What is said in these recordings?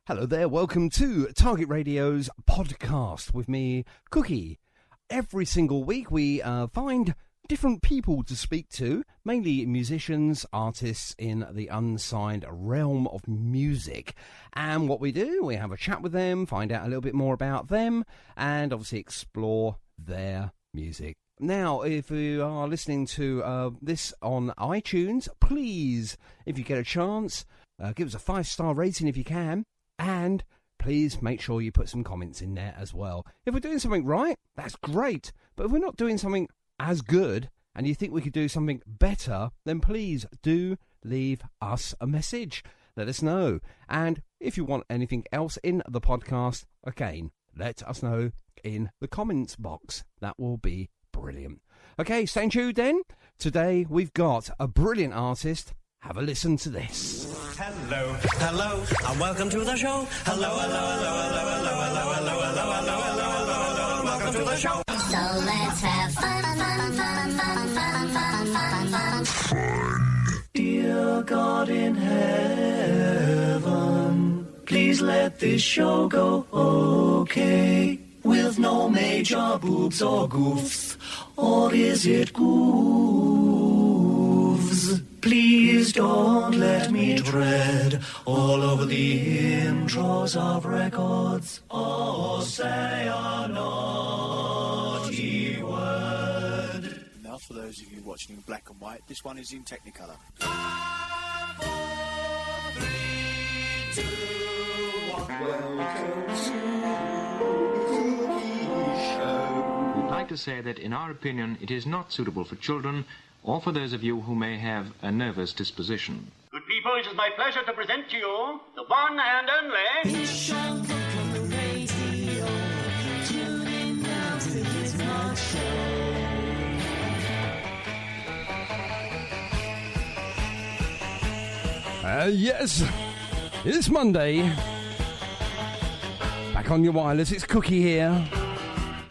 Hello there, welcome to Target Radio's podcast with me, Cookie. Every single week we find different people to speak to, mainly musicians, artists in the unsigned realm of music. And what we do, we have a chat with them, find out a little bit more about them, and obviously explore their music. Now, if you are listening to this on iTunes, please, if you get a chance, give us a 5-star rating if you can. And please make sure you put some comments in there as well. If we're doing something right, that's great. But if we're not doing something as good and you think we could do something better, then please do leave us a message. Let us know. And if you want anything else in the podcast, again, let us know in the comments box. That will be brilliant. Okay, stay tuned then. Today we've got a brilliant artist. Have a listen to this. Hello, hello, and welcome to the show. Hello, hello, hello, hello, hello, hello, hello, hello, hello, hello, hello, hello, welcome to the show. So let's have fun. Dear God in heaven, please let this show go okay, with no major boobs or goofs, or is it goofs? Please don't let me tread all over the intros of records or say a naughty word. Now, for those of you watching in black and white, this one is in Technicolor. 5, 4, 3, 2, 1. Welcome to the Cookie Show. We'd like to say that, in our opinion, it is not suitable for children or for those of you who may have a nervous disposition. Good people, it is my pleasure to present to you the one and only... Yes, it's Monday. Back on your wireless, it's Cookie here.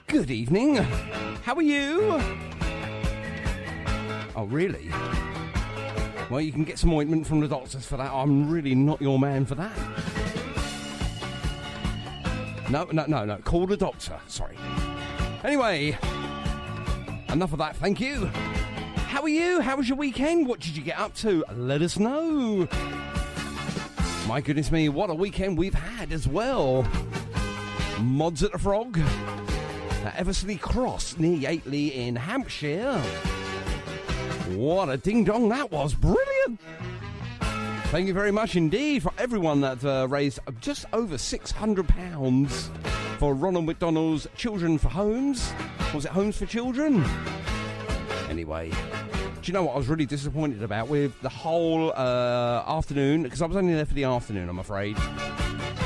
Good evening. How are you? Oh, really? Well, you can get some ointment from the doctors for that. I'm really not your man for that. No. Call the doctor. Sorry. Anyway, enough of that, thank you. How are you? How was your weekend? What did you get up to? Let us know. My goodness me, what a weekend we've had as well. Mods at the Frog at Eversley Cross near Yateley in Hampshire. What a ding-dong that was. Brilliant. Thank you very much indeed for everyone that raised just over £600 for Ronald McDonald's Children for Homes. Was it Homes for Children? Anyway, do you know what I was really disappointed about with the whole afternoon? Because I was only there for the afternoon, I'm afraid.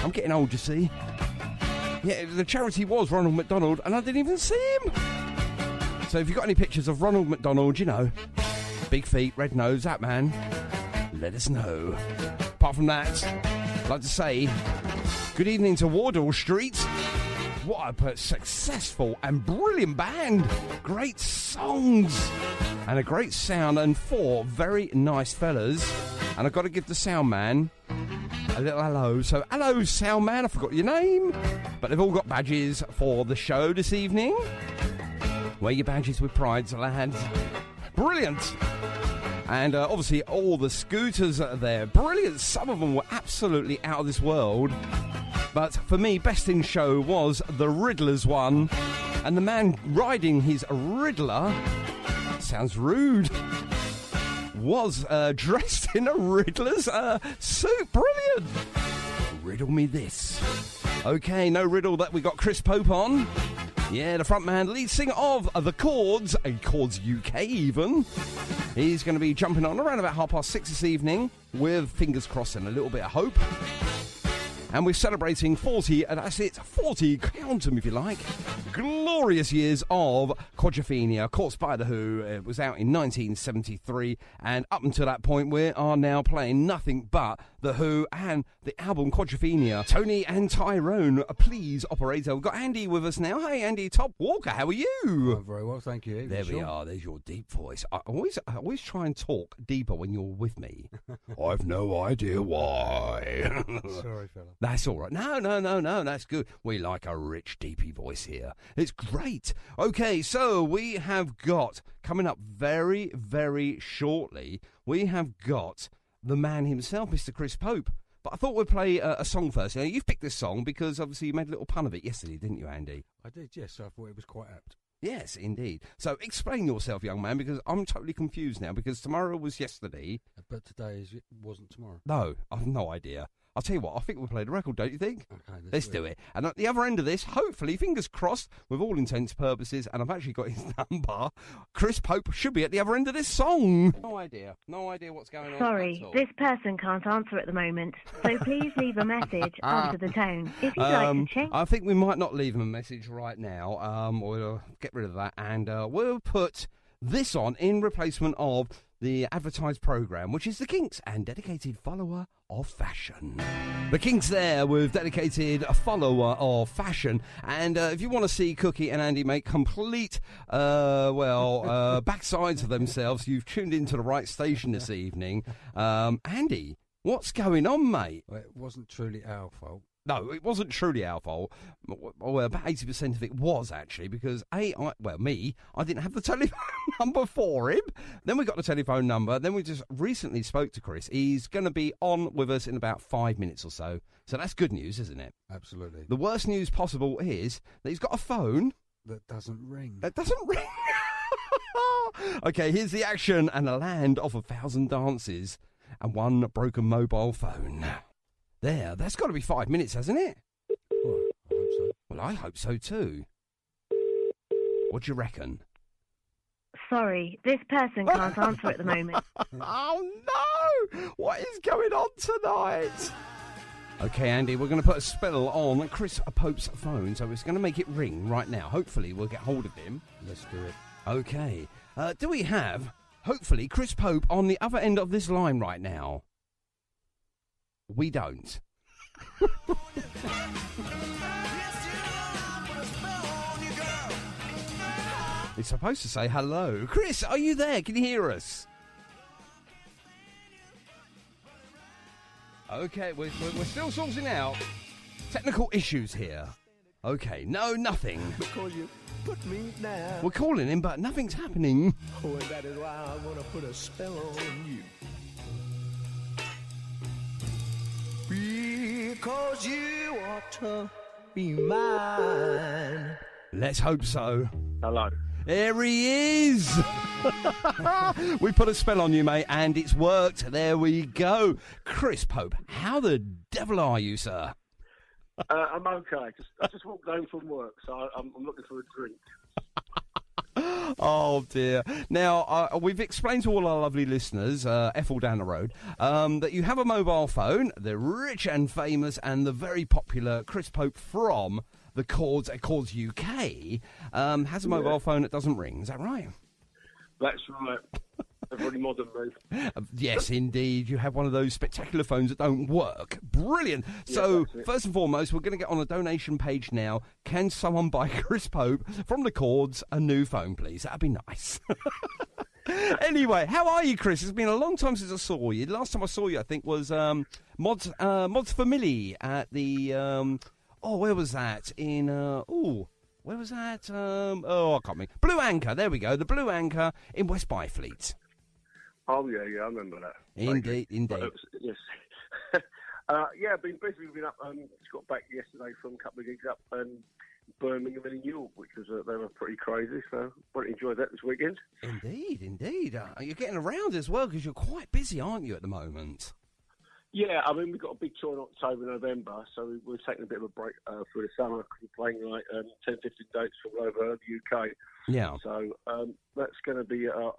I'm getting old, you see. Yeah, the charity was Ronald McDonald, and I didn't even see him. So if you've got any pictures of Ronald McDonald, you know, big feet, red nose, that man, let us know. Apart from that, I'd like to say good evening to Wardle Street. What a successful and brilliant band. Great songs and a great sound and 4 very nice fellas. And I've got to give the sound man a little hello. So hello, sound man, I forgot your name. But they've all got badges for the show this evening. Wear your badges with pride, lads. Brilliant. And obviously all the scooters are there. Brilliant. Some of them were absolutely out of this world. But for me, best in show was the Riddler's one. And the man riding his Riddler, sounds rude, was dressed in a Riddler's suit. Brilliant. Riddle me this. Okay, no riddle that we got Chris Pope on. Yeah, the frontman, lead singer of the Chords, Chords UK even. He's going to be jumping on around about 6:30 this evening with fingers crossed and a little bit of hope. And we're celebrating 40, and that's it, 40, count them if you like, glorious years of Quadrophenia, Caught by the Who. It was out in 1973, and up until that point, we are now playing nothing but the Who and the album Quadrophenia. Tony and Tyrone, please, operator. We've got Andy with us now. Hey, Andy Topp-Walker, how are you? Oh, very well, thank you. There we are, there's your deep voice. I always try and talk deeper when you're with me. I've no idea why. Sorry, fella. That's all right. No, that's good. We like a rich, deepy voice here. It's great. Okay, so we have got, coming up very, very shortly, we have got the man himself, Mr. Chris Pope. But I thought we'd play a song first. Now, you've picked this song because obviously you made a little pun of it yesterday, didn't you, Andy? I did, yes. So I thought it was quite apt. Yes, indeed. So explain yourself, young man, because I'm totally confused now, because tomorrow was yesterday. But today wasn't tomorrow. No, I've no idea. I'll tell you what, I think we'll play the record, don't you think? Okay, let's do it. And at the other end of this, hopefully, fingers crossed, with all intents and purposes, and I've actually got his number, Chris Pope should be at the other end of this song. No idea what's going on. Sorry, this person can't answer at the moment, so please leave a message after the tone. If you'd like to change... I think we might not leave him a message right now. We'll get rid of that, and we'll put this on in replacement of the advertised programme, which is The Kinks and dedicated follower of fashion. The Kinks there with dedicated follower of fashion. And if you want to see Cookie and Andy make complete, backsides of themselves, you've tuned into the right station this evening. Andy, what's going on, mate? Well, it wasn't truly our fault. No, it wasn't truly our fault. Well, about 80% of it was, actually, because, I didn't have the telephone number for him. Then we got the telephone number. Then we just recently spoke to Chris. He's going to be on with us in about 5 minutes or so. So that's good news, isn't it? Absolutely. The worst news possible is that he's got a phone. That doesn't ring. Okay, here's the action and a land of 1,000 dances and one broken mobile phone. There, that's got to be 5 minutes, hasn't it? Well, I hope so. Well, I hope so too. What do you reckon? Sorry, this person can't answer at the moment. Oh no! What is going on tonight? Okay, Andy, we're going to put a spell on Chris Pope's phone, so it's going to make it ring right now. Hopefully, we'll get hold of him. Let's do it. Okay. Do we have, hopefully, Chris Pope on the other end of this line right now? We don't. He's supposed to say hello. Chris, are you there? Can you hear us? Okay, we're still sorting out technical issues here. Okay, no, nothing. Because you put me down. We're calling him, but nothing's happening. Oh, and that is why I'm going to put a spell on you. Because you ought to be mine. Let's hope so. Hello. There he is. We put a spell on you, mate, and it's worked. There we go. Chris Pope, how the devil are you, sir? I'm okay. I just walked home from work, so I'm looking for a drink. Oh, dear. Now, we've explained to all our lovely listeners, Ethel down the road, that you have a mobile phone, the rich and famous and the very popular Chris Pope from the Chords UK, has a mobile phone that doesn't ring. Is that right? That's right. A very modern move. Yes, indeed. You have one of those spectacular phones that don't work. Brilliant. So, first and foremost, we're going to get on a donation page now. Can someone buy Chris Pope from the Chords a new phone, please? That'd be nice. Anyway, how are you, Chris? It's been a long time since I saw you. The last time I saw you, I think, was Mods Family at the... where was that? Where was that? I can't remember. Blue Anchor, there we go. The Blue Anchor in West Byfleet. Oh, yeah, I remember that. Indeed. Yes. I've been busy. We've been up, just got back yesterday from a couple of gigs up in Birmingham and in York, which was, they were pretty crazy, so I enjoyed that this weekend. Indeed. You're getting around as well, because you're quite busy, aren't you, at the moment? Yeah, I mean, we've got a big tour in October, November, so we're taking a bit of a break for the summer, because we're playing like 10, 15 dates from all over the UK. Yeah. So that's going to be our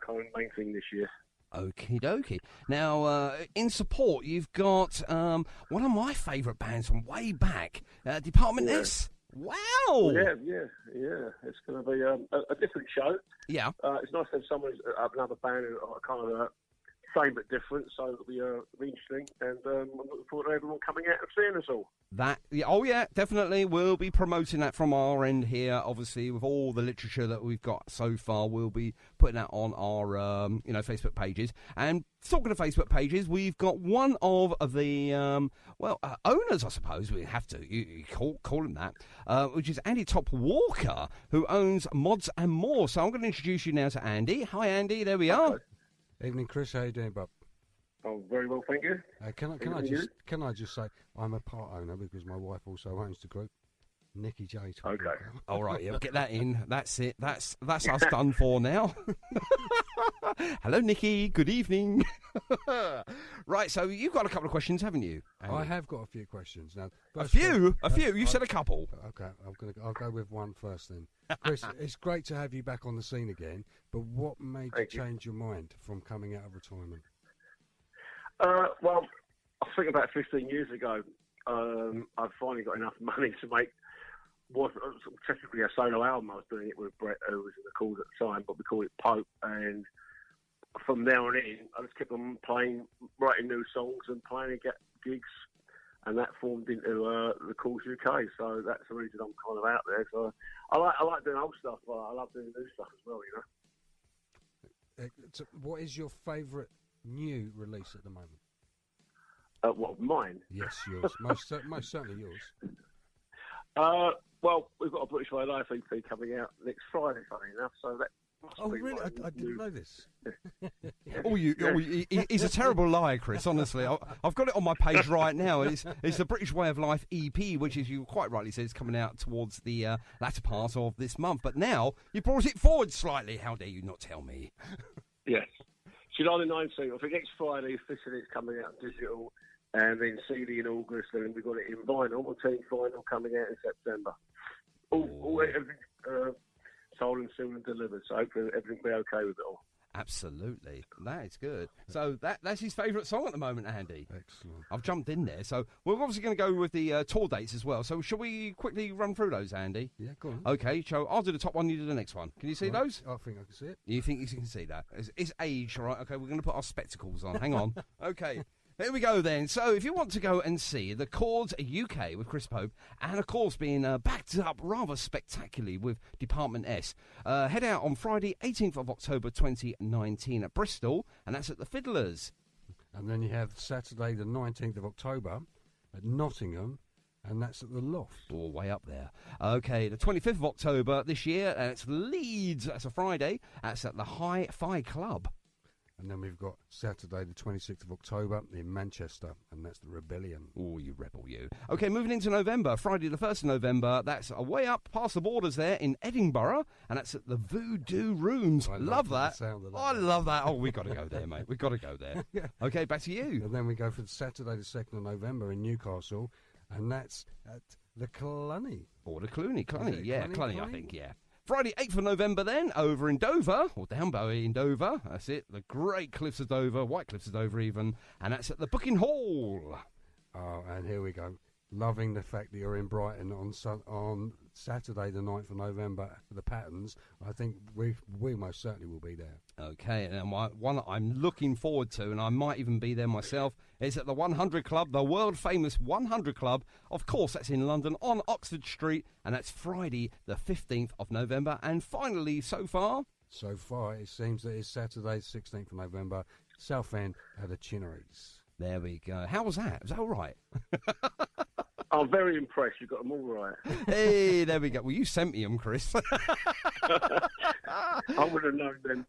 kind of main thing this year. Okie dokie. Now, in support, you've got one of my favourite bands from way back, Department S. Wow! Yeah. It's going to be a different show. Yeah. It's nice to have someone, another band who are kind of same but different, so it'll be interesting. And I'm looking forward to everyone coming out and seeing us all. Oh yeah, definitely. We'll be promoting that from our end here. Obviously, with all the literature that we've got so far, we'll be putting that on our Facebook pages. And talking of Facebook pages, we've got one of the owners, I suppose we have to you call him that, which is Andy Topp-Walker, who owns Mods and More. So I'm going to introduce you now to Andy. Hi, Andy. There we are. Evening, Chris. How you doing, bub? Oh, very well, thank you. Can I just say I'm a part owner because my wife also owns the group. Nikki J. Okay. All right, yeah, get that in. That's it. That's us done for now. Hello, Nikki. Good evening. Right, so you've got a couple of questions, haven't you, Andy? I have got a few questions now. A few. You said a couple. Okay, I'll go with one first then. Chris, it's great to have you back on the scene again. But what made you change your mind from coming out of retirement? Well, I think about 15 years ago, I finally got enough money to make what technically a solo album. I was doing it with Brett, who was in the Chords at the time, but we called it Pope. And from there on in, I just kept on writing new songs and playing to get gigs. And that formed into the Chords UK. So that's the reason I'm kind of out there. So I like doing old stuff, but I love doing new stuff as well, So what is your favourite new release at the moment? What, mine? Yes, yours. most certainly yours. Well, we've got a British Way Life EP coming out next Friday, funny enough. So that. Oh, really? I didn't know this. He's a terrible liar, Chris, honestly. I've got it on my page right now. It's the British Way of Life EP, which, as you quite rightly said, is coming out towards the latter part of this month. But now you brought it forward slightly. How dare you not tell me? Yes. July the 19th. I think next Friday, officially it's coming out digital, and then CD in August, and we've got it in vinyl, a team vinyl coming out in September. Everything sold and soon and delivered, so hopefully everything will be okay with it all. Absolutely. That is good. So that's his favourite song at the moment, Andy. Excellent. I've jumped in there. So we're obviously going to go with the tour dates as well. So shall we quickly run through those, Andy? Yeah, go on. Okay, so I'll do the top one, you do the next one. Can you see those? I think I can see it. You think you can see that? It's age, all right? Okay, we're going to put our spectacles on. Hang on. Okay. Here we go then. So if you want to go and see the Chords UK with Chris Pope, and of course being backed up rather spectacularly with Department S, head out on Friday 18th of October 2019 at Bristol, and that's at the Fiddlers. And then you have Saturday the 19th of October at Nottingham, and that's at the Loft. Oh, way up there. Okay, the 25th of October this year, and it's Leeds. That's a Friday. That's at the Hi-Fi Club. And then we've got Saturday the 26th of October in Manchester, and that's the Rebellion. Oh, you rebel, you. Okay, moving into November, Friday the 1st of November, that's way up past the borders there in Edinburgh, and that's at the Voodoo Rooms. I love that. Sound of that. I love that. Oh, we've got to go there, mate. We've got to go there. Yeah. Okay, back to you. And then we go for Saturday the 2nd of November in Newcastle, and that's at the Cluny. Or the Cluny. Yeah, Cluny, I think, yeah. Friday, 8th of November then, over in Dover, or down by in Dover, that's it, the Great Cliffs of Dover, White Cliffs of Dover even, and that's at the Booking Hall. Oh, and here we go. Loving the fact that you're in Brighton on Saturday the 9th of November for the Patterns. I think we most certainly will be there. Okay, and one I'm looking forward to, and I might even be there myself, is at the 100 Club, the world-famous 100 Club. Of course, that's in London on Oxford Street, and that's Friday the 15th of November. And finally, so far, it seems that it's Saturday the 16th of November, Southend at the Chinneries. There we go. How was that? Was that all right? I'm very impressed. You got them all right. Hey, there we go. Well, you sent me them, Chris. I would have known then.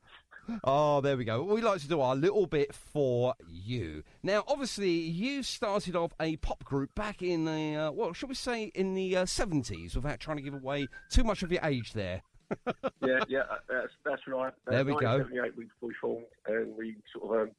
Oh, there we go. We like to do our little bit for you. Now, obviously, you started off a pop group back in the, shall we say, in the 70s, without trying to give away too much of your age there. yeah, that's right. There we go. 1978 we formed, and we sort of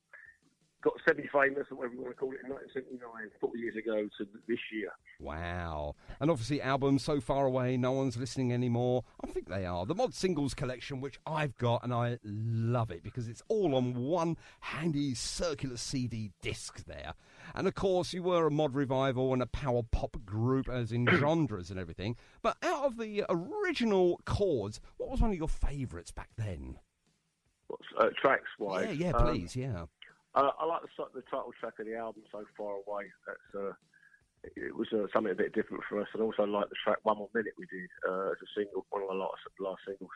got semi-famous, or whatever you want to call it, in 1979, 40 years ago to this year. Wow. And obviously albums So Far Away, No One's Listening Anymore. I think they are. The Mod Singles collection, which I've got, and I love it because it's all on one handy circular CD disc there. And of course, you were a mod revival and a power pop group, as in genres and everything. But out of the original Chords, what was one of your favourites back then? Tracks-wise? Yeah, please, yeah. I like the title track of the album, So Far Away. It was something a bit different for us, and also like the track One More Minute we did as a single, one of the last singles.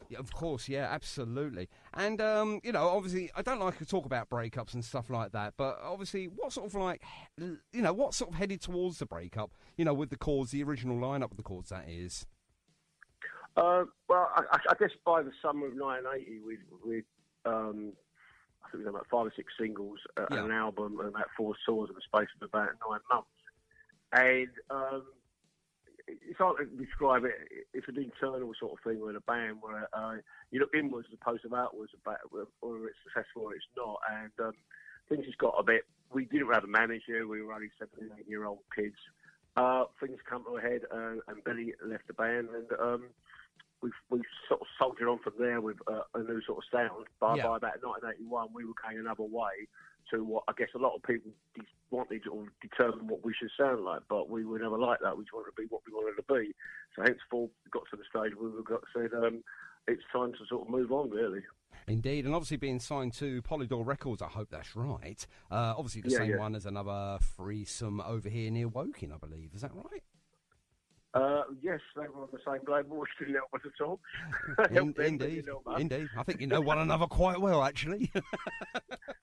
Yeah, of course, yeah, absolutely. And, obviously, I don't like to talk about breakups and stuff like that, but obviously, what sort of headed towards the breakup, with the Chords, the original lineup of the Chords, that is? Well, I guess by the summer of 1980, we I think we had about 5 or 6 singles, an album, and about 4 tours in the space of about 9 months. And it's hard to describe it. It's an internal sort of thing with a band where you look inwards as opposed to outwards about whether it's successful or it's not. And things just got a bit. We didn't have a manager. We were only 17, 18-year-old kids. Things come to a head, and Billy left the band, and we sort of soldiered on from there with a new sort of sound. By about 1981, we were going another way to what I guess a lot of people wanted to determine what we should sound like, but we were never like that. We just wanted to be what we wanted to be. So henceforth, we got to the stage where we said it's time to sort of move on, really. Indeed, and obviously being signed to Polydor Records, I hope that's right. Obviously the same one as another threesome over here near Woking, I believe. Is that right? Yes, they were on the same label, which didn't help us at all. Indeed. I think you know one another quite well, actually.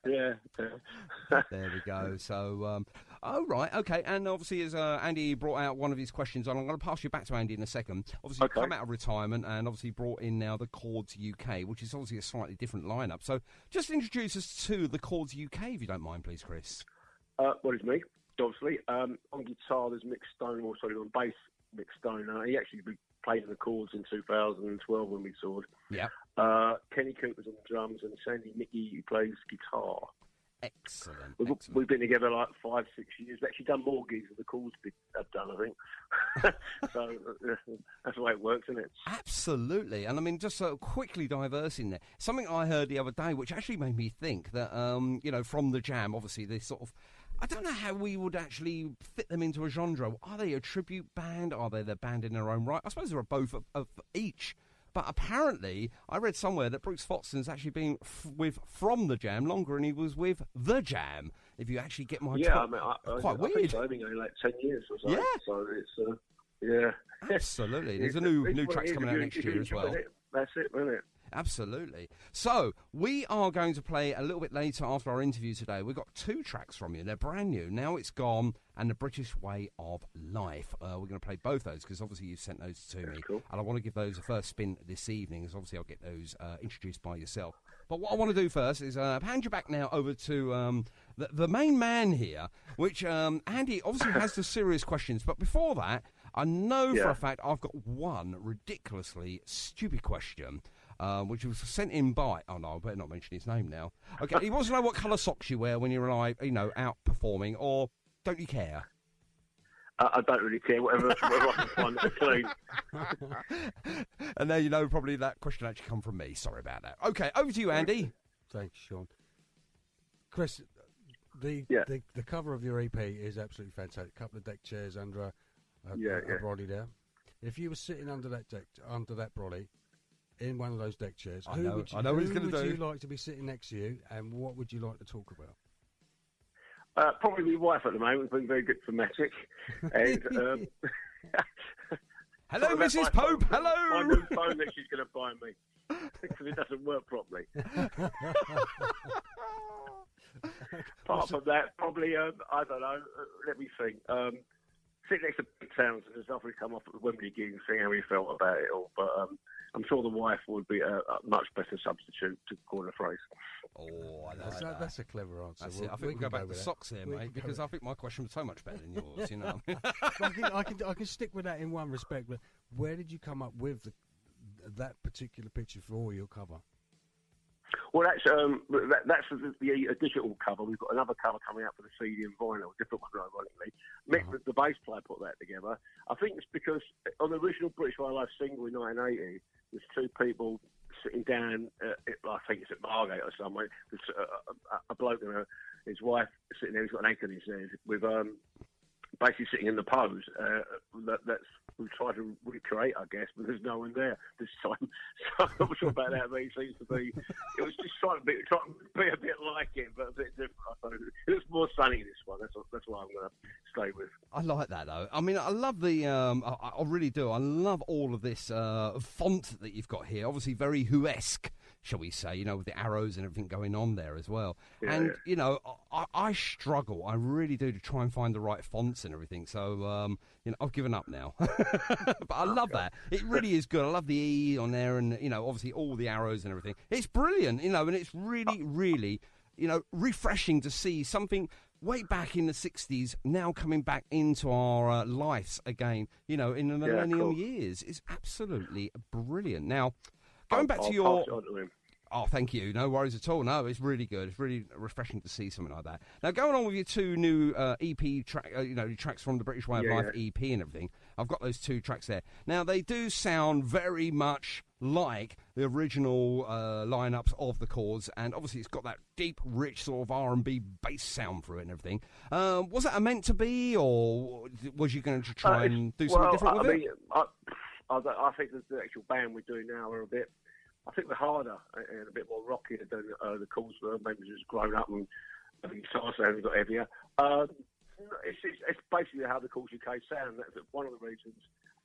Yeah. There we go. So, right, okay. And obviously, as Andy brought out one of his questions, and I'm going to pass you back to Andy in a second. Obviously, come out of retirement and obviously brought in now the Chords UK, which is obviously a slightly different lineup. So, just introduce us to the Chords UK, if you don't mind, please, Chris. Well, it's me, obviously. On guitar, there's Mick Stone, or sorry, on bass, Mick Stone. He actually played in the Chords in 2012 when we toured. Yeah. Kenny Cooper's on the drums, and Sandy Mickey, who plays guitar. Excellent. We've been together like 5-6 years. We've actually done more gigs than the Chords have done, I think. So that's the way it works, isn't it? Absolutely. And I mean, just so quickly diversing there, something I heard the other day, which actually made me think that, from the Jam, obviously, this sort of, I don't know how we would actually fit them into a genre. Are they a tribute band? Are they the band in their own right? I suppose there are both of each. But apparently, I read somewhere that Bruce Foxton's actually been with From the Jam longer than he was with the Jam. If you actually get my quite weird. I think so. I think only like 10 years or so. Yeah. So it's absolutely. There's a new track's coming out next year as well. That's it, isn't it? Absolutely. So, we are going to play a little bit later after our interview today. We've got 2 tracks from you. They're brand new. Now It's Gone and The British Way of Life. We're going to play both those because obviously you sent those to me. Cool. And I want to give those a first spin this evening, as obviously I'll get those introduced by yourself. But what I want to do first is hand you back now over to the main man here, which Andy obviously has the serious questions. But before that, I know for a fact I've got one ridiculously stupid question. Which was sent in by... Oh, no, I better not mention his name now. Okay, he wants to know what colour socks you wear when you're live, out performing, or don't you care? I don't really care, whatever I can find that's clean. And now you know probably that question actually come from me. Sorry about that. Okay, over to you, Andy. Thanks, Sean. Chris, the cover of your EP is absolutely fantastic. A couple of deck chairs under a brolly there. If you were sitting under that brolly, in one of those deck chairs, I know what he's going to do. Who would you like to be sitting next to you, and what would you like to talk about? Probably my wife at the moment. Been very good for magic. And hello, Mrs. Pope. Hello. My new phone that she's going to buy me because it doesn't work properly. Apart from that, probably I don't know. Let me think. Sit next to Pete Townsend and after he come off at the Wembley gig and see how he felt about it all. But I'm sure the wife would be a much better substitute to coin a phrase. Oh, I like that. That's a clever answer. That's it. I think we can go back to socks here, mate, because I think my question was so much better than yours, you know. I can stick with that in one respect, but where did you come up with that particular picture for your cover? Well, that's the digital cover. We've got another cover coming out for the CD and vinyl, a different one, ironically. Mick, the bass player, put that together. I think it's because on the original British Way of Life single in 1980, there's 2 people sitting down, I think it's at Margate or somewhere. There's a bloke and his wife sitting there, he's got an anchor in his head, with basically sitting in the pose. That's we tried to recreate, I guess, but there's no one there this time. So I'm not sure about that, but it seems to be. It was just trying to be a bit like it, but a bit different. It looks more sunny, this one. That's what I'm going to stay with. I like that, though. I mean, I love the... I really do. I love all of this font that you've got here. Obviously very Who-esque, shall we say, with the arrows and everything going on there as well. Yeah, and, I struggle. I really do to try and find the right fonts and everything. So, I've given up now. But I love that. It really is good. I love the E on there and, obviously all the arrows and everything. It's brilliant, and it's really, really, refreshing to see something way back in the 60s now coming back into our lives again, in the millennium years. It's absolutely brilliant. Now, going back to your... Pass it on to him. Oh, thank you. No worries at all. No, it's really good. It's really refreshing to see something like that. Now, going on with your two new EP tracks from the British Way of Life EP and everything, I've got those two tracks there. Now, they do sound very much like the original lineups of the Chords, and obviously it's got that deep, rich sort of R&B bass sound through it and everything. Was that meant to be, or was you going to try and do something different with it? I think the actual band we're doing now are a bit... I think we're harder and a bit more rockier than the Chords were. Maybe just grown up and the guitar sound got heavier. It's basically how the Chords UK sound. That's one of the reasons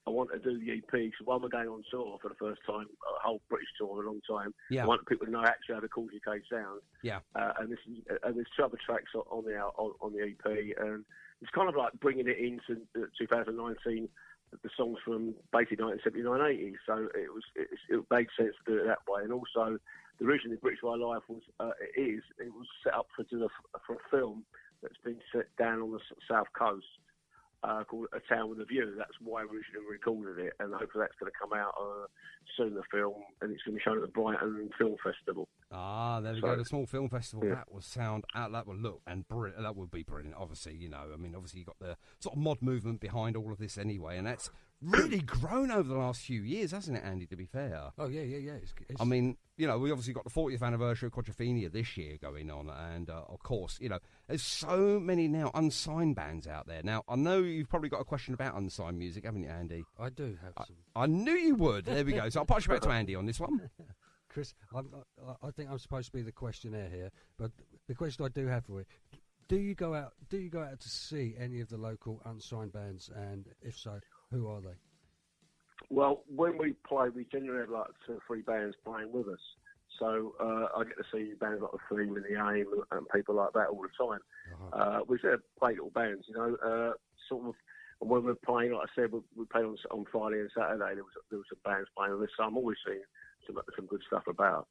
I want to do the EP. So while we're going on tour for the first time, a whole British tour in a long time, I want people to know actually how the Chords UK sound. Yeah. And there's two other tracks on the EP, and it's kind of like bringing it into 2019. The songs from basically 1979-80, so it made sense to do it that way. And also, the reason the British Way of Life was set up for a film that's been set down on the south coast called A Town with a View. That's why we originally recorded it, and hopefully that's going to come out soon, the film, and it's going to be shown at the Brighton Film Festival. Ah, there we go, the small film festival. Yeah. That will sound out, that will look, and that would be brilliant, obviously, obviously you've got the sort of mod movement behind all of this anyway, and that's really grown over the last few years, hasn't it, Andy, to be fair? Oh, yeah. I mean, we obviously got the 40th anniversary of Quadrophenia this year going on, and, of course, there's so many now unsigned bands out there. Now, I know you've probably got a question about unsigned music, haven't you, Andy? I do have some. I knew you would. There we go. So I'll pass you back to Andy on this one. Chris, I think I'm supposed to be the questionnaire here, but the question I do have for you: Do you go out to see any of the local unsigned bands, and if so, who are they? Well, when we play, we generally have like 2 or 3 bands playing with us. So I get to see bands like The Theme and The Aim and people like that all the time. Uh-huh. We sort of play little bands, sort of. And when we're playing, like I said, we played on Friday and Saturday. There was some bands playing with us, so I'm always seeing some good stuff about.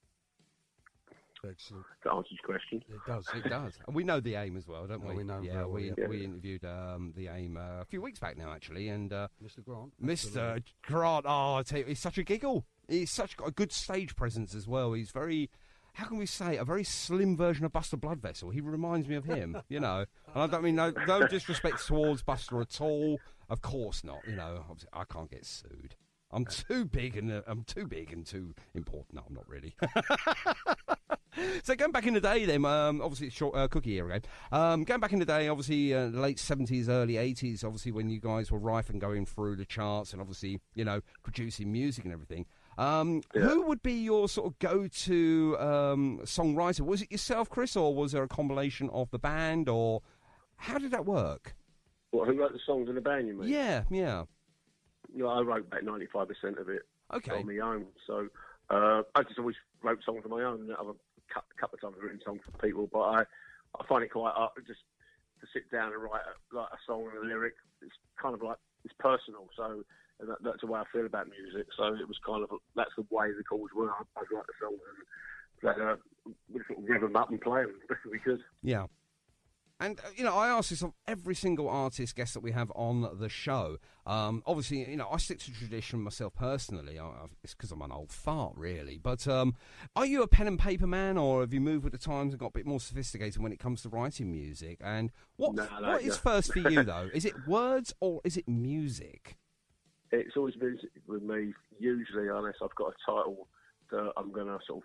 Excellent. That answers your question. It does. And we know The Aim as well, don't we? We know. Yeah, we interviewed The Aim a few weeks back now, actually, and Mr. Grant. Mr. Grant, I tell you, he's such a giggle. He's got a good stage presence as well. He's very, how can we say, a very slim version of Buster Bloodvessel. He reminds me of him, And I don't mean no disrespect towards Buster at all. Of course not. Obviously I can't get sued. I'm too big and too important. No, I'm not really. So going back in the day, then obviously it's short Cookie here again. Going back in the day, obviously late 70s, early 80s, obviously when you guys were rife and going through the charts and obviously producing music and everything. Who would be your sort of go-to songwriter? Was it yourself, Chris, or was there a combination of the band, or how did that work? Who wrote the songs in the band, you mean? Yeah. I wrote about 95% of it on my own. So I just always wrote songs on my own. I've a couple of times I've written songs for people, but I find it quite just to sit down and write a song and a lyric. It's kind of like, it's personal. So that's the way I feel about music. So it was kind of, that's the way the Chords were. I'd write the songs and we sort of rev them up and play them as best we could. Yeah. And, I ask this of every single artist guest that we have on the show. Obviously, I stick to tradition myself personally. It's because I'm an old fart, really. But are you a pen and paper man, or have you moved with the times and got a bit more sophisticated when it comes to writing music? And what is first for you, though? Is it words or is it music? It's always music with me, usually, unless I've got a title that I'm going to sort of,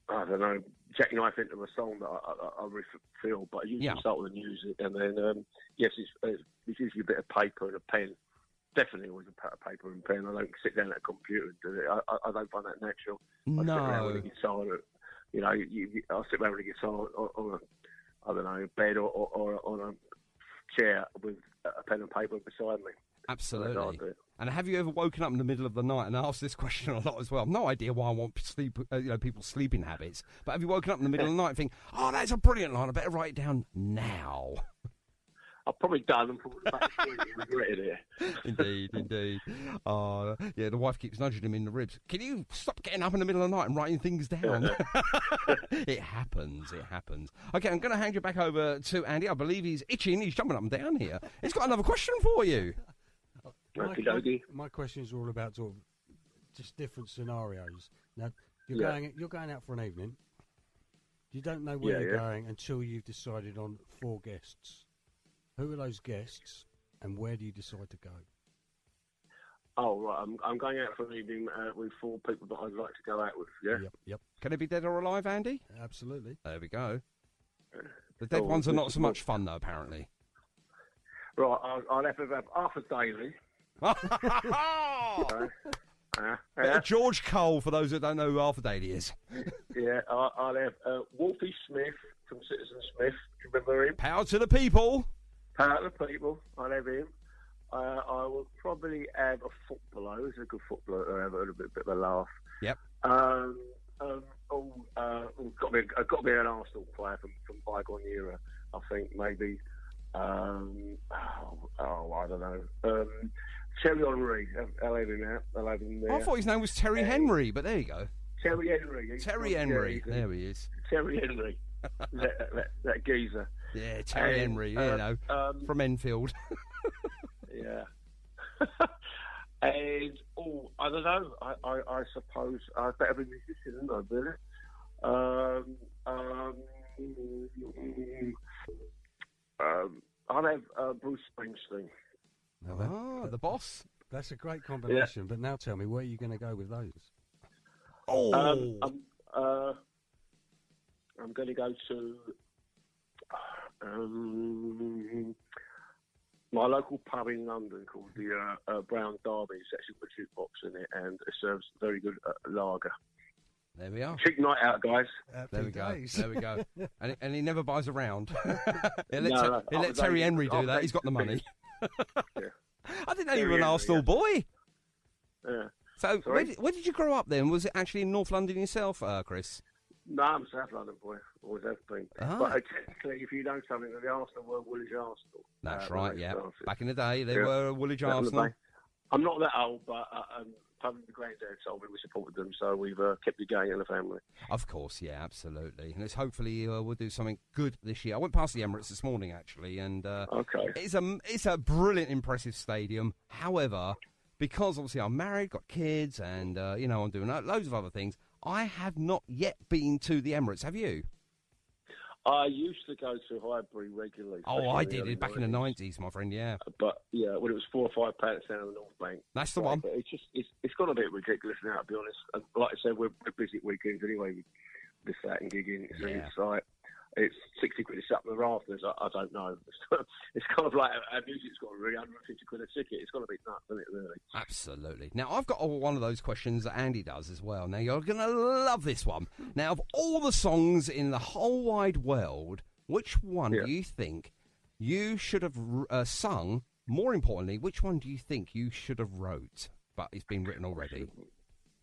I don't know, jackknife into a song that I really feel, but I usually start with the music, and then, yes, it's usually a bit of paper and a pen. definitely always a paper and pen. I don't sit down at a computer and do it. I don't find that natural. No. I sit around with a guitar. You know, I sit around with a guitar on a, I don't know, bed or on a chair with a pen and paper beside me. Absolutely. And have you ever woken up in the middle of the night, and I ask this question a lot as well, I've no idea why I want sleep, people's sleeping habits, but have you woken up in the middle of the night and think, oh, that's a brilliant line, I better write it down now? I've probably done and thought about it and regretted it. Indeed. Yeah, the wife keeps nudging him in the ribs. Can you stop getting up in the middle of the night and writing things down? It happens. Okay, I'm going to hand you back over to Andy. I believe he's itching. He's jumping up and down here. He's got another question for you. My questions are all about sort of just different scenarios. Now, you're going out for an evening. You don't know where you're going until you've decided on 4 guests. Who are those guests, and where do you decide to go? Oh, right. I'm going out for an evening with 4 people that I'd like to go out with, yeah? Yep. Can it be dead or alive, Andy? Absolutely. There we go. The dead ones are not so much fun, though, apparently. Right, I'll have to have Arthur Daly. George Cole, for those that don't know who Arthur Daly is. Yeah, I'll have Wolfie Smith from Citizen Smith. Do you remember him? Power to the people. Power to the people. I'll have him. I will probably have a footballer. Who's a good footballer to have a little bit of a laugh? Yep. Got to be an Arsenal player from bygone era. I think maybe. I don't know. Thierry Henry. I'll have him out. I'll have him there. I thought his name was Terry Henry, but there you go. Terry Henry. Terry Henry. There he is. Terry Henry. that geezer. Yeah, Terry Henry, from Enfield. Yeah. And, I don't know. I suppose I better be a musician, isn't I, really? I'll have Bruce Springsteen. The boss. That's a great combination, but now tell me, where are you going to go with those? I'm going to go to my local pub in London called the Brown Derby. It's actually got a jukebox in it, and it serves very good lager. There we are. Cheap night out, guys. There we go. And he never buys around. He'll let Terry Henry do that. He's got the money. Yeah. I didn't know you were an Arsenal boy. Yeah. So where did you grow up then? Was it actually in North London yourself, Chris? No, I'm a South London boy. Always have been. But technically, if you know something, the Arsenal were Woolwich Arsenal. That's right, yeah. Back in the day, they were Woolwich Arsenal. I'm not that old, but probably the granddad told me we supported them, so we've kept it going in the family. Of course, yeah, absolutely. And hopefully we'll do something good this year. I went past the Emirates this morning, actually, and it's a brilliant, impressive stadium. However, because obviously I'm married, got kids, and I'm doing loads of other things, I have not yet been to the Emirates. Have you? I used to go to Highbury regularly. Oh, I did it back in the 90s, my friend, yeah. But, yeah, when it was £4 or £5 down on the North Bank. That's the one. But it's got a bit ridiculous now, to be honest. And like I said, we're busy at weekends anyway, with that and gigging. So it's like, it's 60 quid a shut in the rafters. I don't know. It's kind of like our music's got really 150 quid a ticket. It's got to be nuts, isn't it, really? Absolutely. Now, I've got one of those questions that Andy does as well. Now, you're going to love this one. Now, of all the songs in the whole wide world, which one do you think you should have sung? More importantly, which one do you think you should have wrote, but it's been written already?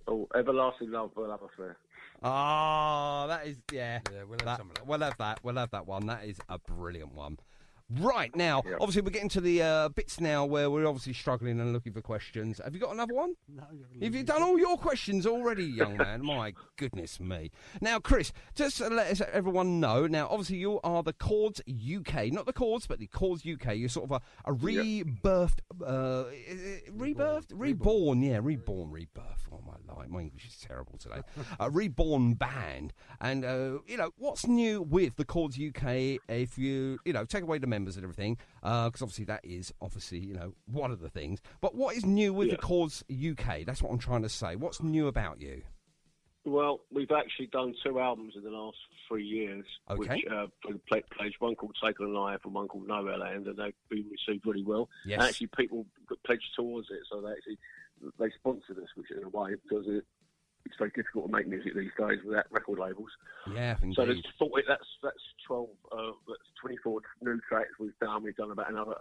Oh, Everlasting Love, Love Affair. Oh, that is, Yeah, we'll have some of that. We'll have that one. That is a brilliant one. Right, now, obviously, we're getting to the bits now where we're obviously struggling and looking for questions. Have you got another one? No. Have you done all your questions already, young man? My goodness me. Now, Chris, just to let everyone know, now, obviously, you are the Chords UK. Not the Chords, but the Chords UK. You're sort of a rebirthed... Reborn. Oh, my life. My English is terrible today. A reborn band. And, what's new with the Chords UK if you, take away the members and everything, because obviously that is one of the things. But what is new with the Chords UK? That's what I'm trying to say. What's new about you? Well, we've actually done 2 albums in the last 3 years, okay. which pledged, one called Taken Alive and one called Nowhere Land, and they've been received really well. Yes. And actually, people pledged towards it, so they sponsored us, which in a way, because it's very difficult to make music these days without record labels. Yeah, indeed. So there's 40, that's 12, that's 24 new tracks we've done. We've done about another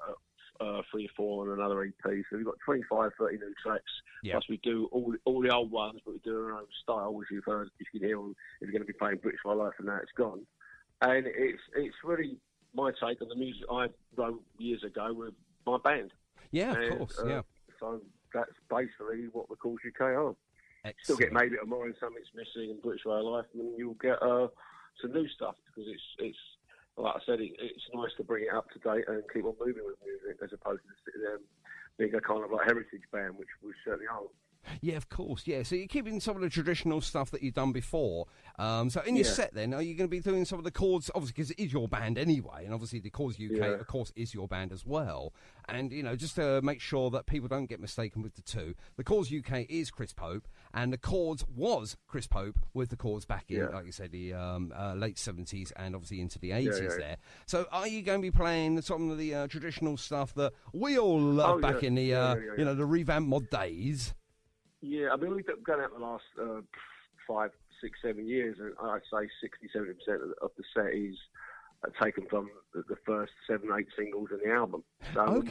3 or 4 on another EP. So we've got 25, 30 new tracks. Yeah. Plus we do all the old ones, but we do our own style, which you've heard, you can hear on, if you're going to be playing British My Life and Now It's Gone. And it's really my take on the music I wrote years ago with my band. Yeah, of course, yeah. So that's basically what the Chords UK are. Excellent. Still get maybe tomorrow and something's missing in British Way of Life, and then you'll get some new stuff, because it's like I said, it's nice to bring it up to date and keep on moving with music, as opposed to sitting there being a kind of like heritage band, which we certainly are. Yeah, of course, yeah. So you're keeping some of the traditional stuff that you've done before. So in your set then, are you going to be doing some of the Chords, obviously, because it is your band anyway, and obviously the Chords UK, of course, is your band as well. And, you know, just to make sure that people don't get mistaken with the two, the Chords UK is Chris Pope, and the Chords was Chris Pope with the Chords back in, like you said, the late 70s and obviously into the 80s there. So are you going to be playing some of the traditional stuff that we all loved back in the, you know, the revamp mod days? Yeah, I mean, we've gone out the last 5, 6, 7 years, and I'd say 60-70% of the set is taken from the first 7, 8 singles in the album. So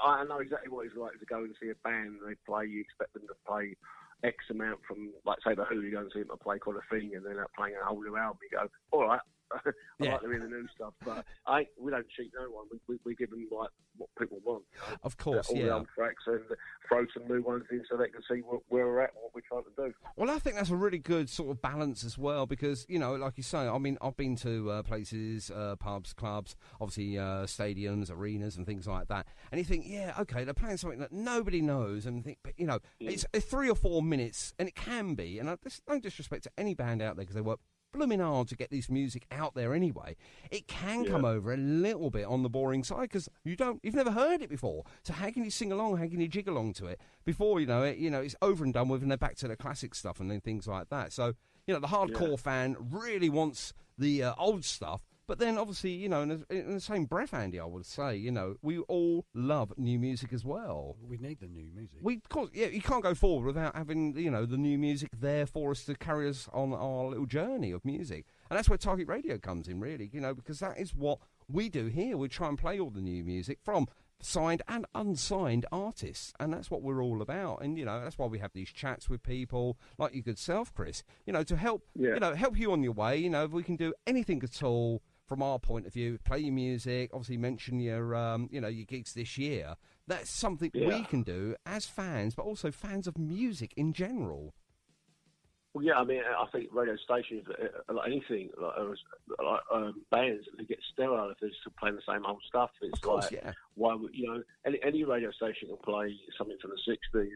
I know exactly what it's like to go and see a band. They play, you expect them to play X amount from, like, say, The Who, you go and see them play quite a thing, and then they're playing a whole new album. You go, all right. I like them in the new stuff, but we don't cheat no one. We give them like what people want. You know? Of course, all the old tracks, and throw some new ones in so they can see where we're at and what we're trying to do. Well, I think that's a really good sort of balance as well, because, you know, like you say, I mean, I've been to places, pubs, clubs, obviously stadiums, arenas and things like that, and you think, yeah, okay, they're playing something that nobody knows, and think, but, you know, it's 3 or 4 minutes, and it can be, and I don't disrespect to any band out there because they work blooming hard to get this music out there anyway. It can come over a little bit on the boring side because you've never heard it before. So how can you sing along? How can you jig along to it before you know it? You know, it's over and done with, and they're back to the classic stuff and then things like that. So, you know, the hardcore fan really wants the old stuff. But then, obviously, you know, in the same breath, Andy, I would say, you know, we all love new music as well. We need the new music. Of course, you can't go forward without having, you know, the new music there for us to carry us on our little journey of music. And that's where Target Radio comes in, really, you know, because that is what we do here. We try and play all the new music from signed and unsigned artists, and that's what we're all about. And, you know, that's why we have these chats with people like your good self, Chris, you know, to help, you know, help you on your way. You know, if we can do anything at all from our point of view, play your music, obviously mention your, you know, your gigs this year. That's something we can do as fans, but also fans of music in general. Well, yeah, I mean, I think radio stations, like anything, like bands, they get sterile if they're still playing the same old stuff. It's of course, like, why would, you know, any radio station can play something from the 60s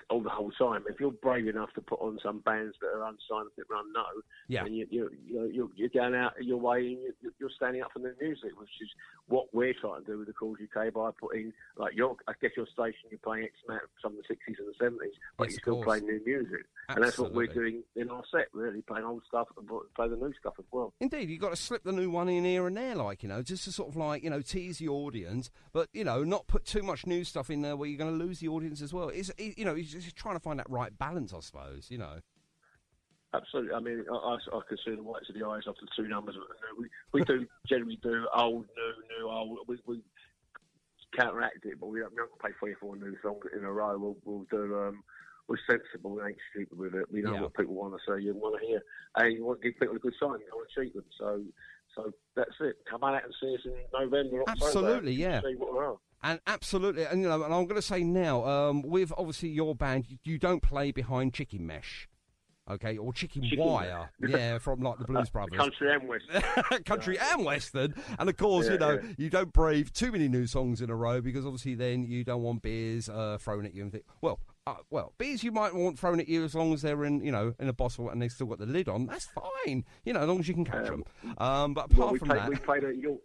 all the whole time. If you're brave enough to put on some bands that are unsigned that run and you're going out your way and you're standing up for new music, which is what we're trying to do with the Chords UK by putting, like, I guess your station, you're playing X amount from the 60s and the 70s, but you're still playing new music. Absolutely. And that's what we're doing in our set, really, playing old stuff and play the new stuff as well. Indeed, you've got to slip the new one in here and there, like, you know, just to sort of, like, you know, tease the audience, but, you know, not put too much new stuff in there where you're going to lose the audience as well. You know, he's just trying to find that right balance, I suppose, you know. Absolutely. I mean, I consider the whites of the eyes after 2 numbers. We do generally do old, new, old. We counteract it, but we don't play 3 or 4 new songs in a row. We'll do. We're sensible. We ain't stupid with it. We know what people want to say and want to hear, and you want to give people a good sign. You don't want to cheat them. So that's it. Come out and see us in November. Absolutely, yeah. See what we're on. And absolutely, and, you know, and I'm going to say now, with obviously your band, you don't play behind chicken mesh, okay, or chicken wire, from like the Blues Brothers. Country and Western. Country and Western, and of course, you know, you don't brave too many new songs in a row because obviously then you don't want beers thrown at you and think, well, beers you might want thrown at you as long as they're in, you know, in a bottle and they've still got the lid on. That's fine, you know, as long as you can catch them. But apart from that, we played at York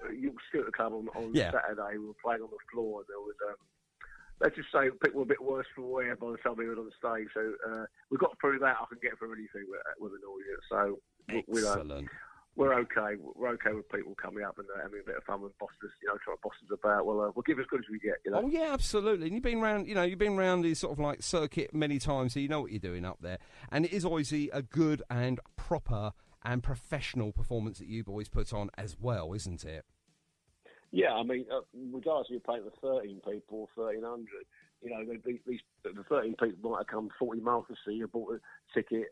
Scooter Club on Saturday. We were playing on the floor, and there was let's just say people were a bit worse for wear by the time we were on stage. So we got through that. I can get through anything with an audience. So excellent. We're okay. We're okay with people coming up and having a bit of fun with bosses. Trying to boss us about. We'll give as good as we get. Oh yeah, absolutely. And you've been around this sort of like circuit many times, so you know what you're doing up there. And it is always a good and proper and professional performance that you boys put on as well, isn't it? Yeah, I mean, regardless if you're playing for 13 people or 1,300, the 13 people might have come 40 miles to see you, bought a ticket,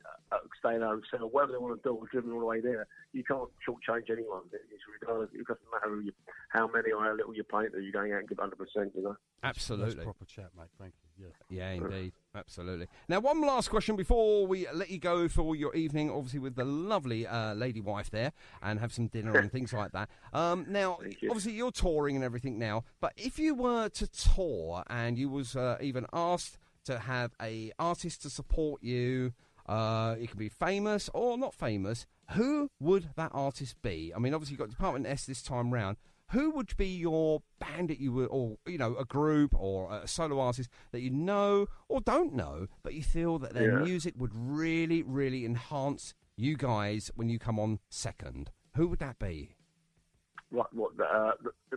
stay in a hotel, whatever they want to do, or driven all the way there. You can't shortchange anyone. It's regardless. It doesn't matter how many or how little you're playing, you're going out and give 100%, Absolutely. That's proper chat, mate. Thank you. Yeah, indeed. Absolutely. Now, one last question before we let you go for your evening, obviously with the lovely lady wife there, and have some dinner and things like that. Now, obviously you're touring and everything now, but if you were to tour and you was even asked to have a artist to support you, it can be famous or not famous, who would that artist be? I mean, obviously you've got Department S this time round. Who would be your band that you would, or a group or a solo artist that you know or don't know, but you feel that their music would really, really enhance you guys when you come on second? Who would that be? Right,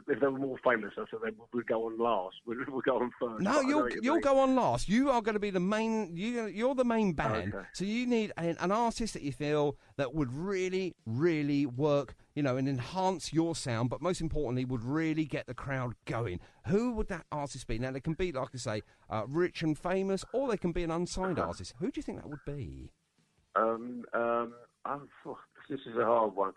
if they were more famous, so they would go on last. We'll go on first. No, you'll go on last. You are going to be the main. You're the main band, so you need an artist that you feel that would really, really work, and enhance your sound. But most importantly, would really get the crowd going. Who would that artist be? Now they can be, like I say, rich and famous, or they can be an unsigned artist. Who do you think that would be? This is a hard one.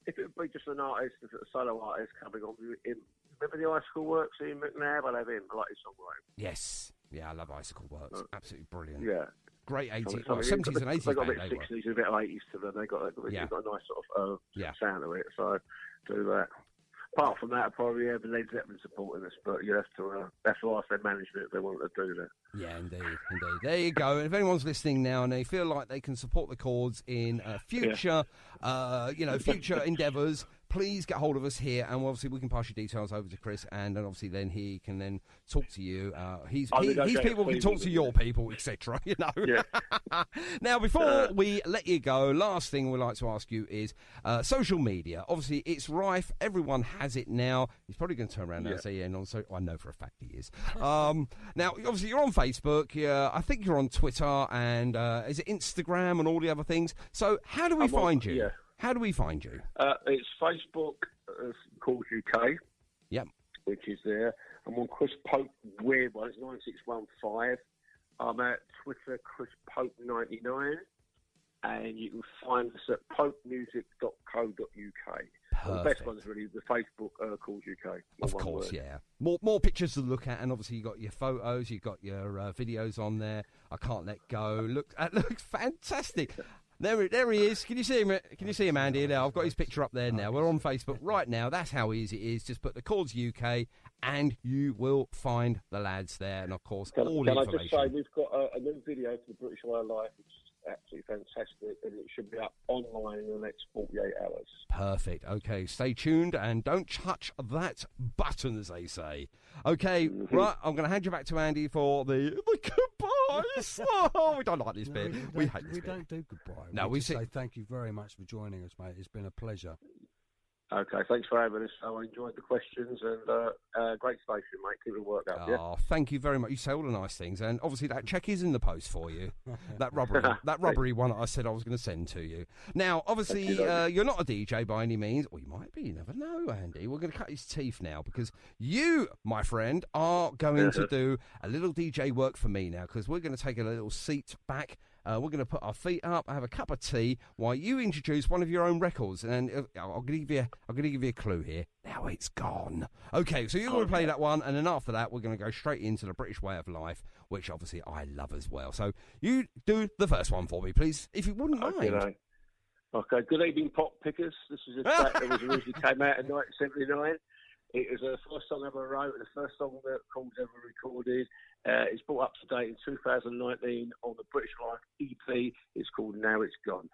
If it would be just an artist, a solo artist coming on, remember the Icicle Works in McNabb? I love him. I like his songwriting. Yes. Yeah, I love Icicle Works. Absolutely brilliant. Yeah. Great 80s, 70s and 80s. They got a bit 60s and a bit 80s to them. They've got a nice sort of sound to it. So do that. Apart from that, I'd probably have Led Zeppelin supporting us, but you have to ask their management if they want to do that. Yeah, indeed. There you go. And if anyone's listening now and they feel like they can support the Chords in future endeavours, please get hold of us here, and obviously we can pass your details over to Chris, and then obviously then he can then talk to you. His people can talk to your people, etc. Yeah. Now, before we let you go, last thing we'd like to ask you is social media. Obviously, it's rife. Everyone has it now. He's probably going to turn around now and say, I know for a fact he is. Now, obviously, you're on Facebook. I think you're on Twitter, and is it Instagram and all the other things? So how do we find you? Yeah. How do we find you? It's Facebook, Chords UK. Yep. Which is there. I'm on Chris Pope, weird one. It's 9615. I'm at Twitter, Chris Pope 99. And you can find us at popemusic.co.uk. The best one's really the Facebook Chords UK. Of course, yeah. More pictures to look at, and obviously you've got your photos, you've got your videos on there. I Can't Let Go. That looks fantastic. There he is. Can you see him? Can you see him, Andy? Now I've got his picture up there. Now we're on Facebook right now. That's how easy it is. Just put the Chords UK, and you will find the lads there. And of course, all information. Can I just say we've got a new video for the British Wildlife, which is absolutely fantastic, and it should be up online in the next 48 hours. Perfect. Okay, stay tuned and don't touch that button, as they say. Okay, right. I'm going to hand you back to Andy for the goodbyes. Oh, we don't like this bit. We hate this bit. We don't do goodbye. No, we say thank you very much for joining us, mate. It's been a pleasure. Okay, thanks for having us. I enjoyed the questions, and great station, mate. Keep it work up. Oh, thank you very much. You say all the nice things, and obviously that cheque is in the post for you. that rubbery one I said I was going to send to you. Now, obviously, you're not a DJ by any means, or you might be. You never know, Andy. We're going to cut his teeth now because you, my friend, are going to do a little DJ work for me now, because we're going to take a little seat back. We're going to put our feet up, have a cup of tea, while you introduce one of your own records. And I'm going to give you a clue here. Now it's gone. Okay, so you're going to play that one, and then after that, we're going to go straight into the British way of life, which obviously I love as well. So you do the first one for me, please, if you wouldn't mind. Okay, good evening, pop pickers. This is a track that was originally came out in 1979. It was the first song I ever wrote, the first song that Chords ever recorded. It's brought up to date in 2019 on the British Life EP. It's called Now It's Gone.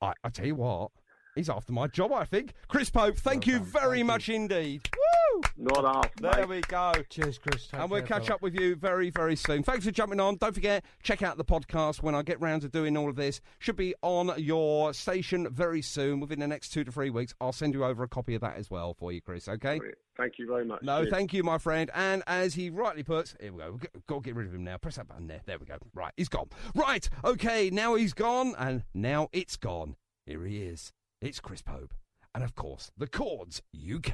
I tell you what, he's after my job, I think. Chris Pope, thank you very much indeed. Woo! Not half, There mate. we go. Cheers, Chris. And we'll catch up with you very, very soon. Thanks for jumping on. Don't forget, check out the podcast when I get round to doing all of this. Should be on your station very soon, within the next 2 to 3 weeks. I'll send you over a copy of that as well for you, Chris, okay? Thank you very much. No, Cheers. thank you, my friend. And as he rightly puts, here we go. We've got to get rid of him now. Press that button there. There we go. Right, he's gone. Right, okay, now he's gone, and now it's gone. Here he is. It's Chris Pope. And, of course, the Chords UK.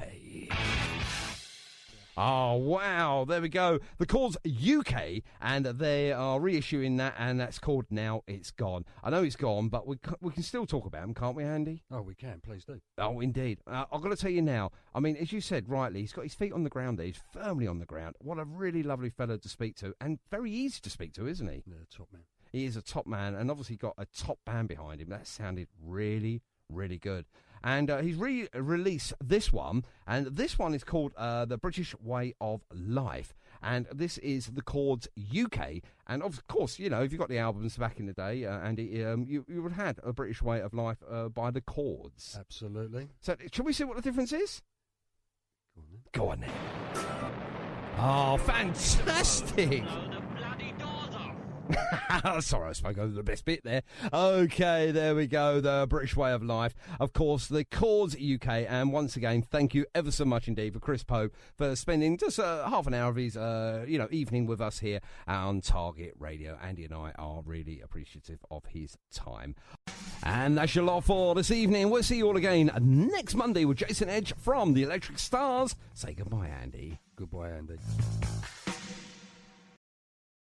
Oh, wow. There we go. The Chords UK, and they are reissuing that, and that's called Now It's Gone. I know it's gone, but we can still talk about them, can't we, Andy? Oh, we can. Please do. Oh, indeed. I've got to tell you now, I mean, as you said rightly, he's got his feet on the ground there. He's firmly on the ground. What a really lovely fellow to speak to, and very easy to speak to, isn't he? Yeah, top man. He is a top man, and obviously got a top band behind him. That sounded really, really good. And he's released this one, and this one is called The British Way of Life. And this is the Chords UK. And of course, you know, if you've got the albums back in the day, Andy, you would have had A British Way of Life by the Chords. Absolutely. So, shall we see what the difference is? Go on then. Oh, fantastic! Sorry, I spoke over the best bit there. Okay, there we go. The British Way of Life. Of course, the Chords UK. And once again, thank you ever so much indeed for Chris Pope for spending just half an hour of his evening with us here on Target Radio. Andy and I are really appreciative of his time. And that's your lot for this evening. We'll see you all again next Monday with Jason Edge from the Electric Stars. Say goodbye, Andy. Goodbye, Andy.